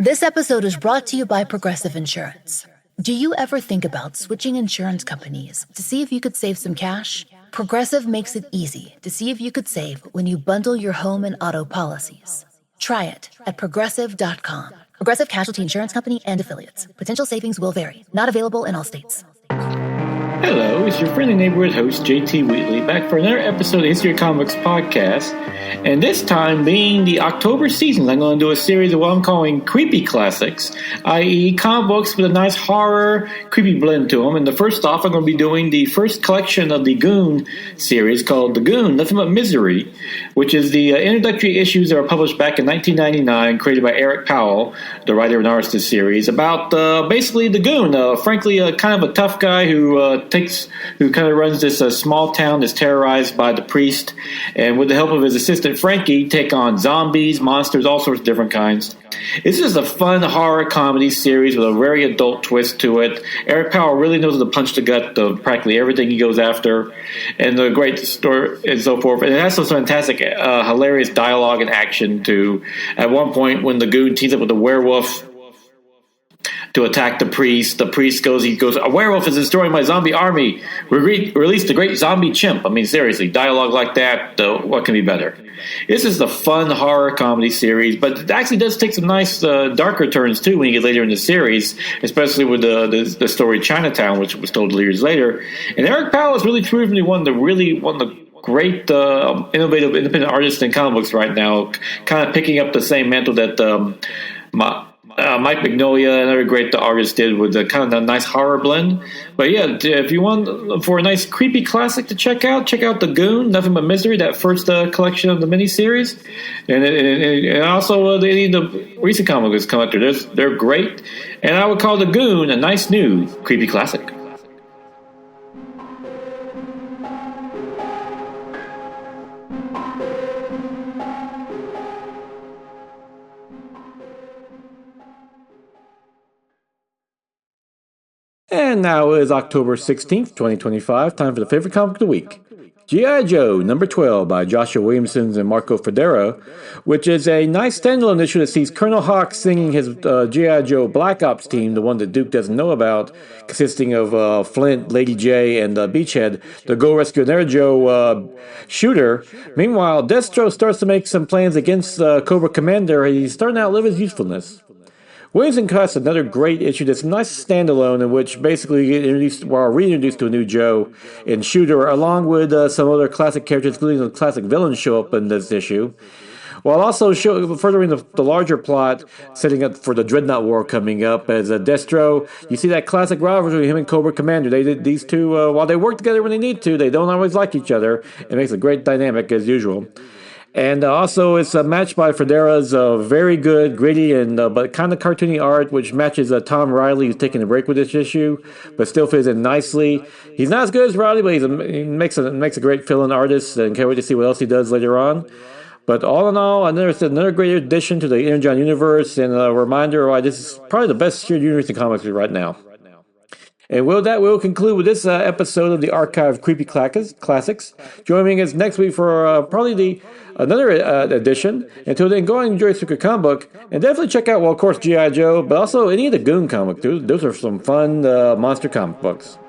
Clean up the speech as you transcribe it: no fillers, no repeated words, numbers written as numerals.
This episode is brought to you by Progressive Insurance. Do you ever think about switching insurance companies to see if you could save some cash? Progressive makes it easy to see if you could save when you bundle your home and auto policies. Try it at Progressive.com. Progressive Casualty Insurance Company and Affiliates. Potential savings will vary. Not available in all states. Hello, it's your friendly neighborhood host, JT Wheatley, back for another episode of History of Comics podcast. And this time, being the October season, I'm going to do a series of what I'm calling creepy classics, i.e. comic books with a nice horror, creepy blend to them. And the first off, I'm going to be doing the first collection of the Goon series called The Goon, Nothing But Misery, which is the introductory issues that were published back in 1999, created by Eric Powell, the writer and artist of the series, about basically the Goon, frankly, kind of a tough guy who kind of runs this small town that's terrorized by the priest, and with the help of his assistant Frankie, take on zombies, monsters, all sorts of different kinds. This is a fun horror comedy series with a very adult twist to it. Eric Powell really knows how to punch the gut of practically everything he goes after, and the great story and so forth. And it has some fantastic, hilarious dialogue and action too. At one point, when the Goon teams up with the werewolf to attack the priest goes, a werewolf is destroying my zombie army. Release the great zombie chimp. I mean, seriously, dialogue like that, what can be better? This is a fun horror comedy series, but it actually does take some nice darker turns too when you get later in the series, especially with the story Chinatown, which was told years later. And Eric Powell is really proving to be one of the great innovative independent artists in comic books right now, kind of picking up the same mantle that Mike Mignola and other great artists did with the kind of a nice horror blend. But yeah, if you want for a nice creepy classic to check out The Goon, Nothing But Misery, that first collection of the miniseries. And also any of the recent comic books come out there. They're great. And I would call The Goon a nice new creepy classic. And now is October 16th, 2025, time for the favorite comic of the week. G.I. Joe, number 12 by Joshua Williamson and Marco Federa, which is a nice standalone issue that sees Colonel Hawk singing his G.I. Joe Black Ops team, the one that Duke doesn't know about, consisting of Flint, Lady J, and Beachhead, to go rescue another Joe shooter. Meanwhile, Destro starts to make some plans against Cobra Commander, and he's starting to outlive his usefulness. Williamson cuts another great issue that's a nice standalone in which basically we're reintroduced to a new Joe and Shooter, along with some other classic characters, including the classic villains show up in this issue, while also furthering the larger plot, setting up for the Dreadnought War coming up. As Destro, you see that classic rivalry between him and Cobra Commander. These two, while they work together when they need to, they don't always like each other. It makes a great dynamic as usual. And also, it's matched by Federa's very good, gritty, and but kind of cartoony art, which matches Tom Riley, who's taking a break with this issue, but still fits in nicely. He's not as good as Riley, but he makes a great fill-in artist, and can't wait to see what else he does later on. But all in all, another great addition to the Energon universe, and a reminder why this is probably the best shared universe in comics right now. And we'll conclude with this episode of the Archive of Creepy Classics. Joining us next week for probably another edition. Until then, go and enjoy Super Comic Book. And definitely check out, well, of course, G.I. Joe, but also any of the Goon comic. Those are some fun monster comic books.